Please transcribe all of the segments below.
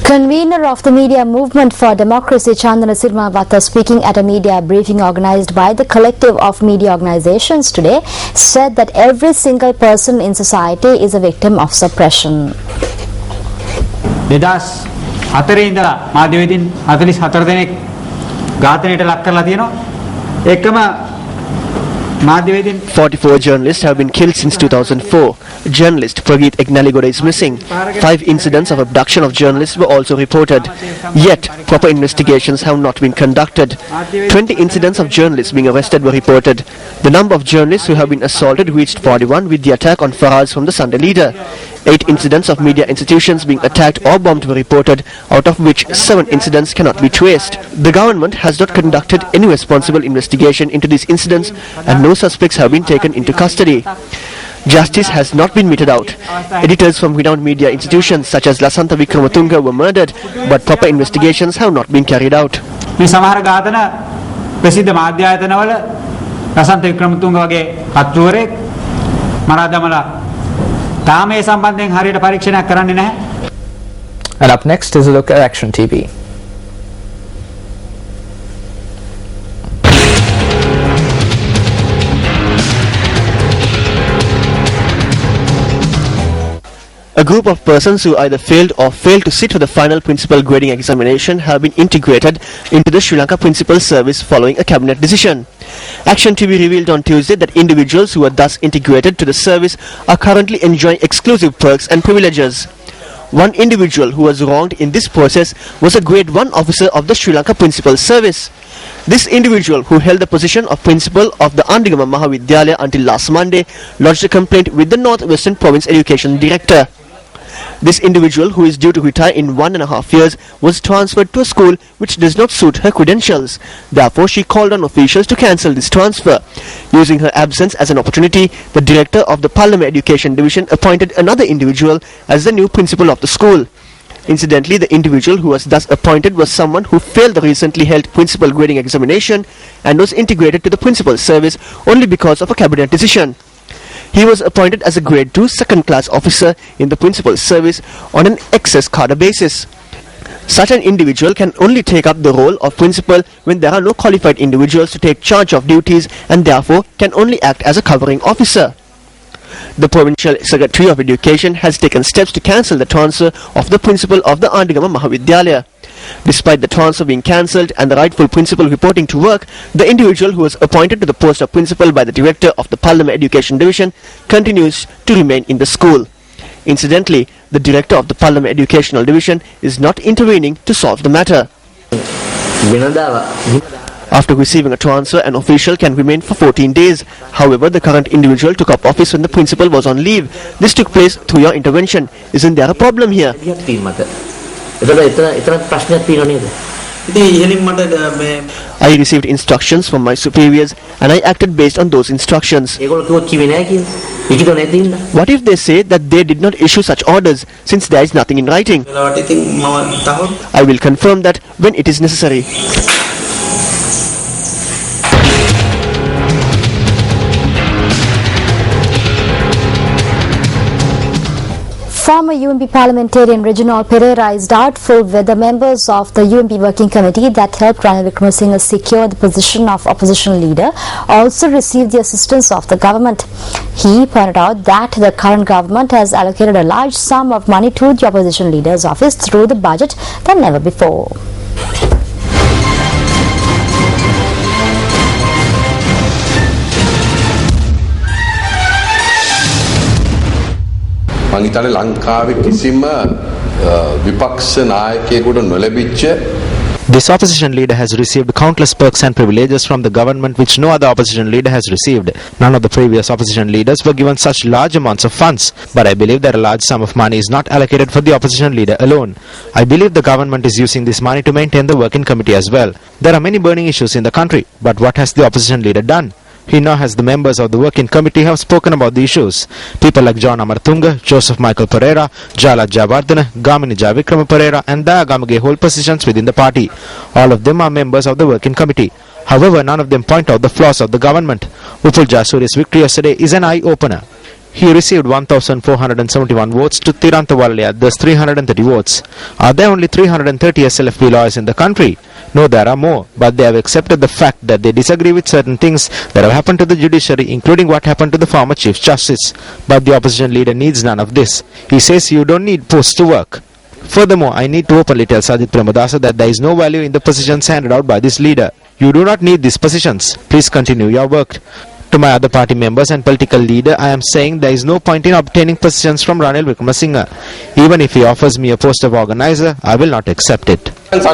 Convener of the Media Movement for Democracy, Chandana Sirmawata, speaking at a media briefing organized by the collective of media organizations today, said that every single person in society is a victim of suppression. දෙදස් හතරේ ඉඳලා මාධ්‍යවේදීන් 44 දෙනෙක් ඝාතනයට ලක් කරලා තියෙනවා. එකම 44 journalists have been killed since 2004. Journalist Prageet Egnaligoda is missing. 5 incidents of abduction of journalists were also reported. Yet, proper investigations have not been conducted. 20 incidents of journalists being arrested were reported. The number of journalists who have been assaulted reached 41 with the attack on Faraz from the Sunday Leader. 8 incidents of media institutions being attacked or bombed were reported, out of which 7 incidents cannot be traced. The government has not conducted any responsible investigation into these incidents and no suspects have been taken into custody. Justice has not been meted out. Editors from renowned media institutions such as Lasantha Wickramatunge were murdered, but proper investigations have not been carried out. මේ සමහර ඝාතන ප්‍රසිද්ධ මාධ්‍ය ආයතනවල ලසන්ත වික්‍රමතුංග වගේ කතුවරෙක් මරා දමලා තාම මේ සම්බන්ධයෙන් හරියට පරීක්ෂණයක් කරන්නේ නැහැ. And up next is a look at Action TV. A group of persons who either failed or failed to sit for the final principal grading examination have been integrated into the Sri Lanka Principal Service following a cabinet decision. Action TV revealed on Tuesday that individuals who are thus integrated to the service are currently enjoying exclusive perks and privileges. One individual who was wronged in this process was a Grade 1 officer of the Sri Lanka Principal Service. This individual, who held the position of principal of the Andigama Mahavidyalaya until last Monday, lodged a complaint with the North Western Province Education Director. This individual, who is due to retire in 1.5 years, was transferred to a school which does not suit her credentials. Therefore, she called on officials to cancel this transfer. Using her absence as an opportunity, the director of the Parliament Education Division appointed another individual as the new principal of the school. Incidentally, the individual who was thus appointed was someone who failed the recently held principal grading examination and was integrated to the principal service only because of a cabinet decision. He was appointed as a Grade 2 second-class officer in the principal service on an excess cadre basis. Such an individual can only take up the role of principal when there are no qualified individuals to take charge of duties and therefore can only act as a covering officer. The Provincial Secretary of Education has taken steps to cancel the transfer of the principal of the Andigama Mahavidyalaya. Despite the transfer being cancelled and the rightful principal reporting to work, the individual who was appointed to the post of principal by the director of the Parliament Education Division continues to remain in the school. Incidentally, the director of the Parliament Educational Division is not intervening to solve the matter. After receiving a transfer, an official can remain for 14 days. However, the current individual took up office when the principal was on leave. This took place through your intervention. Isn't there a problem here? I received instructions from my superiors and I acted based on those instructions. What if they say that they did not issue such orders since there is nothing in writing? I will confirm that when it is necessary. Former UMP parliamentarian Reginald Pereira is doubtful whether members of the UMP working committee that helped Ranil Wickremesinghe secure the position of opposition leader also received the assistance of the government. He pointed out that the current government has allocated a large sum of money to the opposition leader's office through the budget than never before. මං හිතන්නේ ලංකාවේ කිසිම විපක්ෂ නායකයෙකුට නොලැබිච්ච This opposition leader has received countless perks and privileges from the government which no other opposition leader has received. None of the previous opposition leaders were given such large amounts of funds. But I believe that a large sum of money is not allocated for the opposition leader alone. I believe the government is using this money to maintain the working committee as well. There are many burning issues in the country. But what has the opposition leader done? He now has the members of the working committee have spoken about the issues. People like John Amartunga, Joseph Michael Pereira, Jala Jawardena, Gamini Javikrama Pereira and Dayagamage hold positions within the party. All of them are members of the working committee. However, none of them point out the flaws of the government. Upul Jasuri's victory yesterday is an eye-opener. He received 1,471 votes to Tiranthavallia, thus 330 votes. Are there only 330 SLFP lawyers in the country? No, there are more, but they have accepted the fact that they disagree with certain things that have happened to the judiciary, including what happened to the former Chief Justice. But the opposition leader needs none of this. He says you don't need posts to work. Furthermore, I need to openly tell Sajid Premadasa that there is no value in the positions handed out by this leader. You do not need these positions. Please continue your work. To my other party members and political leader, I am saying there is no point in obtaining positions from Ranil Wickremesinghe. Even if he offers me a post of organizer, I will not accept it. Let's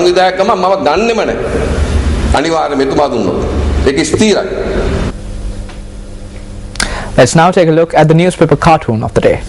now take a look at the newspaper cartoon of the day.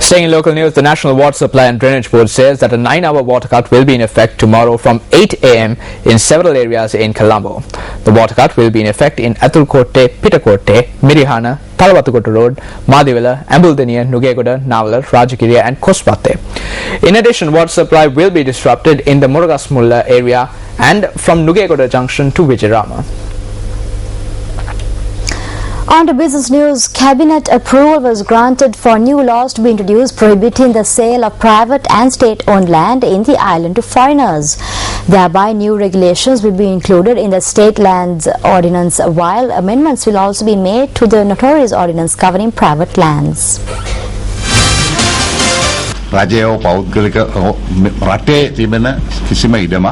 Staying in local news, the National Water Supply and Drainage Board says that a 9-hour water cut will be in effect tomorrow from 8 a.m. in several areas in Colombo. The water cut will be in effect in Athulkotte, Pitakotte, Mirihana, Talawatukotte Road, Madivela, Ambuldinia, Nugegoda, Navalar, Rajakiriya and Kospatte. In addition, water supply will be disrupted in the Murugasmulla area and from Nugegoda Junction to Vijayarama. On to business news, Cabinet approval was granted for new laws to be introduced prohibiting the sale of private and state-owned land in the island to foreigners. Thereby, new regulations will be included in the State Lands Ordinance, while amendments will also be made to the notorious ordinance governing private lands. රජයෝ පෞද්ගලික රටේ තිබෙන කිසිම ඉඩම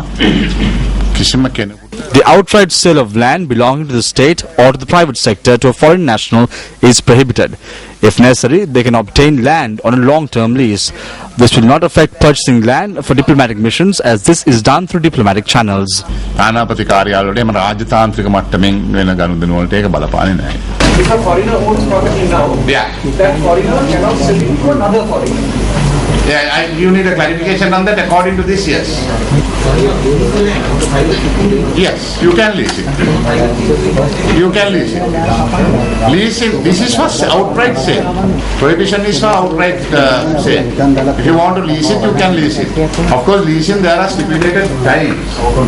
කිසිම කෙනෙකුට The outright sale of land belonging to the state or to the private sector to a foreign national is prohibited. If necessary, they can obtain land on a long-term lease. This will not affect purchasing land for diplomatic missions, as this is done through diplomatic channels. තානාපති කාර්යාලවලට එම රාජතාන්ත්‍රික මට්ටමින් වෙන ගනුදෙනු වලට ඒක බලපාන්නේ නැහැ. If a foreigner owns property now, that foreigner cannot sell it to another foreigner. Yeah, you need a clarification on that according to this, yes. Yes, you can lease it. You can lease it. Leasing, this is for outright sale. Prohibition is for outright sale. If you want to lease it, you can lease it. Of course, leasing there are stipulated times,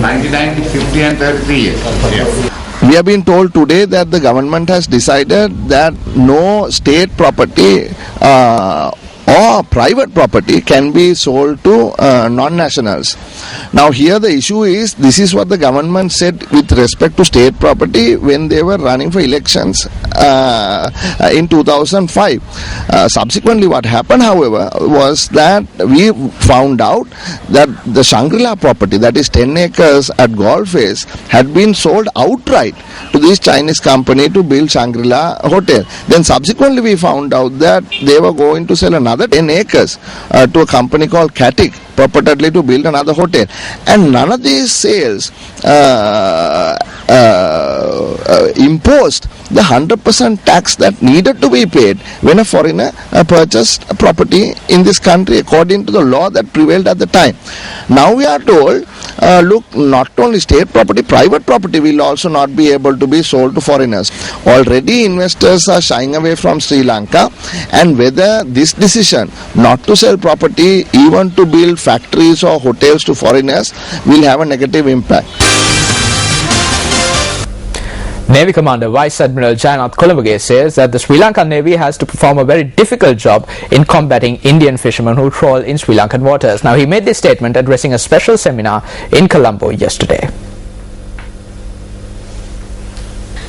99, 50 and 33 years. Yeah. We have been told today that the government has decided that no state property or private property can be sold to non-nationals. Now here the issue is, this is what the government said with respect to state property when they were running for elections in 2005. Subsequently what happened, however, was that we found out that the Shangri-La property, that is 10 acres at Golface, had been sold outright to this Chinese company to build Shangri-La Hotel. Then subsequently we found out that they were going to sell another 10 acres to a company called Katik, purportedly to build another hotel. And none of these sales imposed the 100% tax that needed to be paid when a foreigner purchased a property in this country according to the law that prevailed at the time. Now we are told, look, not only state property, private property will also not be able to be sold to foreigners. Already investors are shying away from Sri Lanka, and whether this decision not to sell property, even to build factories or hotels to foreigners, will have a negative impact. Navy Commander Vice Admiral Jayanath Kolabage says that the Sri Lankan Navy has to perform a very difficult job in combating Indian fishermen who trawl in Sri Lankan waters. Now, he made this statement addressing a special seminar in Colombo yesterday.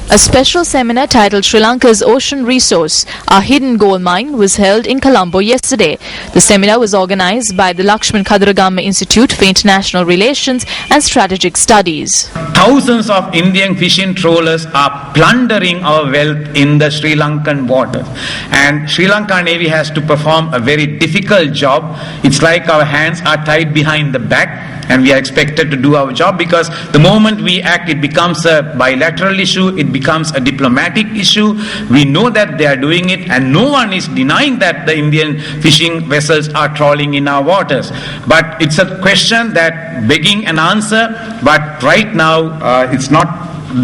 A special seminar titled Sri Lanka's Ocean Resource, a Hidden Gold Mine, was held in Colombo yesterday. The seminar was organized by the Lakshman Kadaragama Institute for International Relations and Strategic Studies. Thousands of Indian fishing trawlers are plundering our wealth in the Sri Lankan waters. And Sri Lanka Navy has to perform a very difficult job. It's like our hands are tied behind the back, and we are expected to do our job, because the moment we act, it becomes a bilateral issue, it becomes a diplomatic issue. We know that they are doing it, and no one is denying that the Indian fishing vessels are trawling in our waters. But it's a question that begging an answer, but right now it's not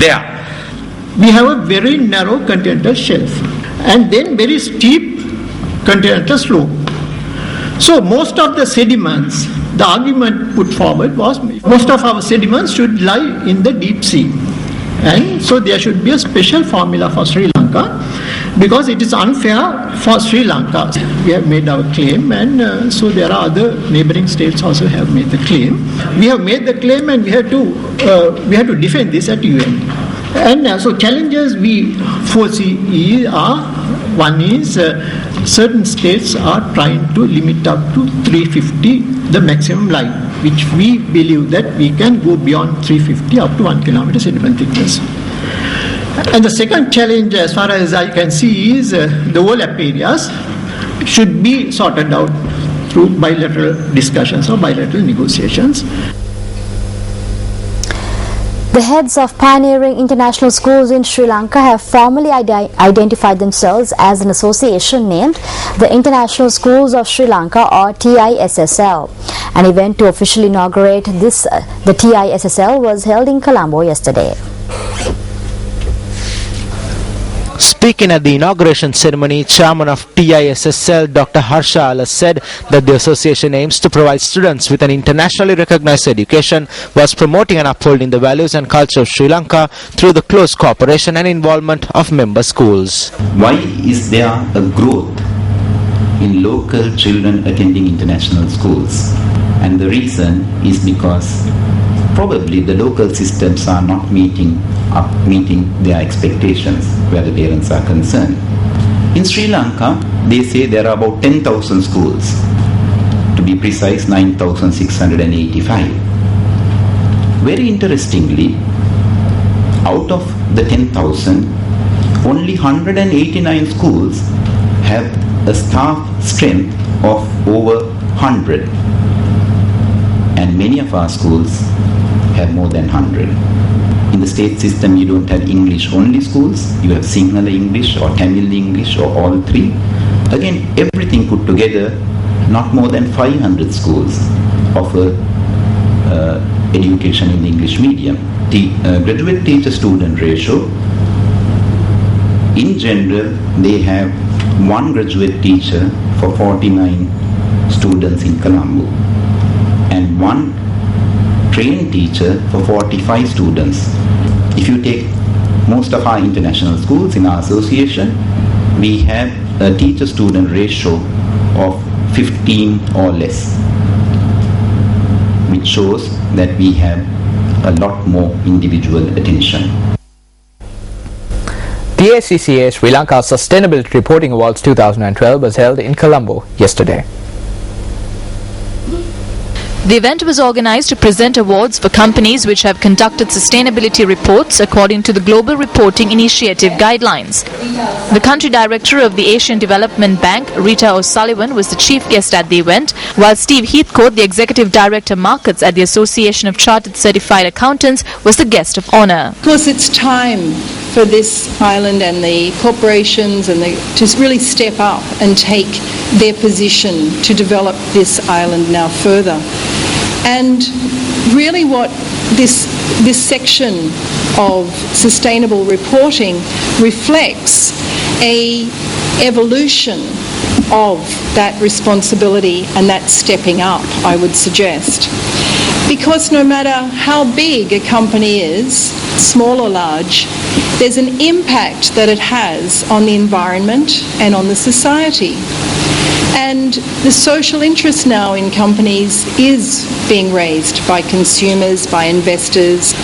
there. We have a very narrow continental shelf and then very steep continental slope. So most of the sediments, the argument put forward was most of our sediments should lie in the deep sea. And so there should be a special formula for Sri Lanka because it is unfair for Sri Lanka. We have made our claim, and so there are other neighboring states also have made the claim. We have made the claim, and we have to defend this at UN. And so challenges we foresee are, one is certain states are trying to limit up to 350 the maximum line, which we believe that we can go beyond 350 up to 1 kilometer sediment thickness. And the second challenge, as far as I can see, is the overlap areas should be sorted out through bilateral discussions or bilateral negotiations. The heads of pioneering international schools in Sri Lanka have formally identified themselves as an association named the International Schools of Sri Lanka, or TISSL. An event to officially inaugurate the TISSL was held in Colombo yesterday. Speaking at the inauguration ceremony, Chairman of TISSL Dr. Harsha Alas said that the association aims to provide students with an internationally recognized education whilst promoting and upholding the values and culture of Sri Lanka through the close cooperation and involvement of member schools. Why is there a growth in local children attending international schools? And the reason is because probably the local systems are not meeting their expectations where the parents are concerned. In Sri Lanka, they say there are about 10,000 schools. To be precise, 9,685. Very interestingly, out of the 10,000, only 189 schools have a staff strength of over 100. And many of our schools have more than 100. In the state system, you don't have English-only schools. You have Sinhala English or Tamil English or all three. Again, everything put together, not more than 500 schools offer education in the English medium. The graduate teacher-student ratio, in general, they have one graduate teacher for 49 students in Colombo and one trained teacher for 45 students. If you take most of our international schools in our association, we have a teacher-student ratio of 15 or less, which shows that we have a lot more individual attention. The ACCA Sri Lanka Sustainability Reporting Awards 2012 was held in Colombo yesterday. The event was organized to present awards for companies which have conducted sustainability reports according to the Global Reporting Initiative guidelines. The country director of the Asian Development Bank, Rita O'Sullivan, was the chief guest at the event, while Steve Heathcote, the executive director markets at the Association of Chartered Certified Accountants, was the guest of honor. Of course, it's time for this island and the corporations and to really step up and take their position to develop this island now further. And really what this section of sustainable reporting reflects a evolution of that responsibility and that stepping up, I would suggest. Because no matter how big a company is, small or large, there's an impact that it has on the environment and on the society. And the social interest now in companies is being raised by consumers, by investors.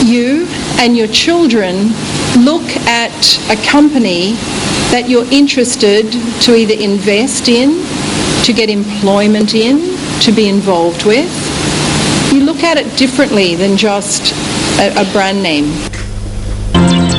You and your children look at a company that you're interested to either invest in, to get employment in, to be involved with. You look at it differently than just a brand name.